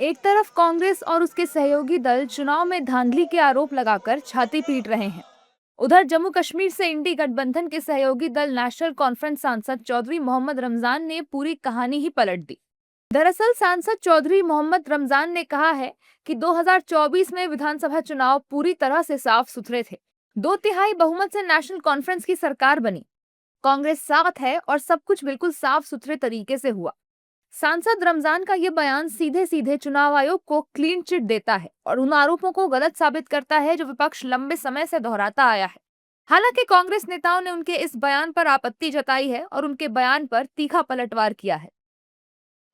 एक तरफ कांग्रेस और उसके सहयोगी दल चुनाव में धांधली के आरोप लगाकर छाती पीट रहे हैं। उधर जम्मू कश्मीर से इंडी गठबंधन के सहयोगी दल नेशनल कॉन्फ्रेंस सांसद चौधरी मोहम्मद रमजान ने पूरी कहानी ही पलट दी। दरअसल सांसद चौधरी मोहम्मद रमजान ने कहा है कि 2024 में विधानसभा चुनाव पूरी तरह से साफ सुथरे थे। 2/3 बहुमत से नेशनल कॉन्फ्रेंस की सरकार बनी। कांग्रेस साथ है और सब कुछ बिल्कुल साफ सुथरे तरीके से हुआ। सांसद रमजान का ये बयान सीधे सीधे चुनाव आयोग को क्लीन चिट देता है और उन आरोपों को गलत साबित करता है जो विपक्ष लंबे समय से दोहराता आया है। हालांकि कांग्रेस नेताओं ने उनके इस बयान पर आपत्ति जताई है और उनके बयान पर तीखा पलटवार किया है।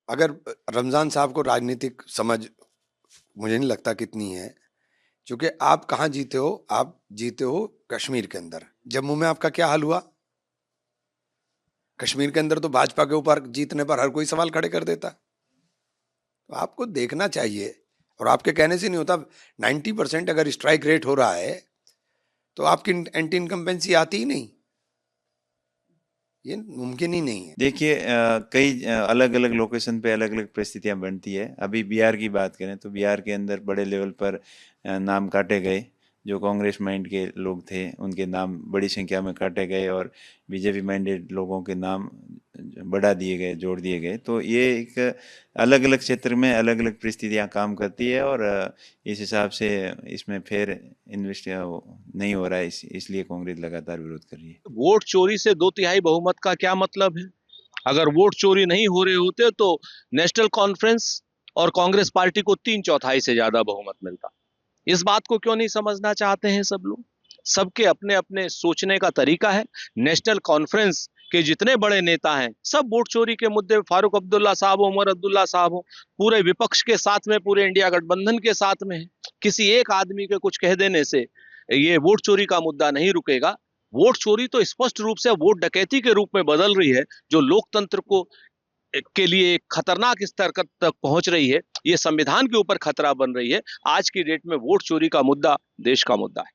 अगर रमजान साहब को राजनीतिक समझ मुझे नहीं लगता कितनी है, क्योंकि आप कहाँ जीते हो? आप जीते हो कश्मीर के अंदर। जम्मू में आपका क्या हाल हुआ? कश्मीर के अंदर तो भाजपा के ऊपर जीतने पर हर कोई सवाल खड़े कर देता। तो आपको देखना चाहिए, और आपके कहने से नहीं होता। 90% अगर स्ट्राइक रेट हो रहा है तो आपकी एंटी इनकम्बेंसी आती ही नहीं, ये मुमकिन ही नहीं है। देखिए, कई अलग अलग लोकेशन पे अलग अलग परिस्थितियां बनती है। अभी बिहार की बात करें तो बिहार के अंदर बड़े लेवल पर नाम काटे गए। जो कांग्रेस माइंड के लोग थे उनके नाम बड़ी संख्या में काटे गए और बीजेपी माइंडेड लोगों के नाम बढ़ा दिए गए, जोड़ दिए गए। तो ये एक अलग अलग क्षेत्र में अलग अलग परिस्थितियां काम करती है और इस हिसाब से इसमें फिर इन्वेस्ट नहीं हो रहा है, इसलिए कांग्रेस लगातार विरोध कर रही है। वोट चोरी से 2/3 बहुमत का क्या मतलब है? अगर वोट चोरी नहीं हो रहे होते तो नेशनल कॉन्फ्रेंस और कांग्रेस पार्टी को 3/4 से ज्यादा बहुमत मिलता। इस बात को क्यों नहीं समझना चाहते हैं सब लोग? सबके अपने अपने सोचने का तरीका है। नेशनल कॉन्फ्रेंस के जितने बड़े नेता हैं सब वोट चोरी के मुद्दे, फारूक अब्दुल्ला साहब हो, उमर अब्दुल्ला साहब हो, पूरे विपक्ष के साथ में, पूरे इंडिया गठबंधन के साथ में है। किसी एक आदमी के कुछ कह देने से ये वोट चोरी का मुद्दा नहीं रुकेगा। वोट चोरी तो स्पष्ट रूप से वोट डकैती के रूप में बदल रही है, जो लोकतंत्र को के लिए एक खतरनाक स्तर तक पहुंच रही है। ये संविधान के ऊपर खतरा बन रही है। आज की डेट में वोट चोरी का मुद्दा देश का मुद्दा है।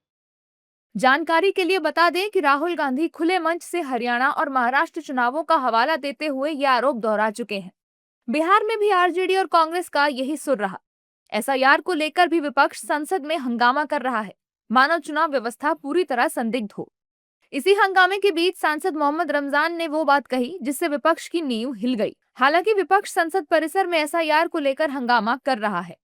जानकारी के लिए बता दें कि राहुल गांधी खुले मंच से हरियाणा और महाराष्ट्र चुनावों का हवाला देते हुए ये आरोप दोहरा चुके हैं। बिहार में भी आरजेडी और कांग्रेस का यही सुर रहा। एसआईआर को लेकर भी विपक्ष संसद में हंगामा कर रहा है, मानो चुनाव व्यवस्था पूरी तरह संदिग्ध हो। इसी हंगामे के बीच सांसद मोहम्मद रमजान ने वो बात कही जिससे विपक्ष की नींव हिल गई। हालांकि विपक्ष संसद परिसर में एसआईआर को लेकर हंगामा कर रहा है।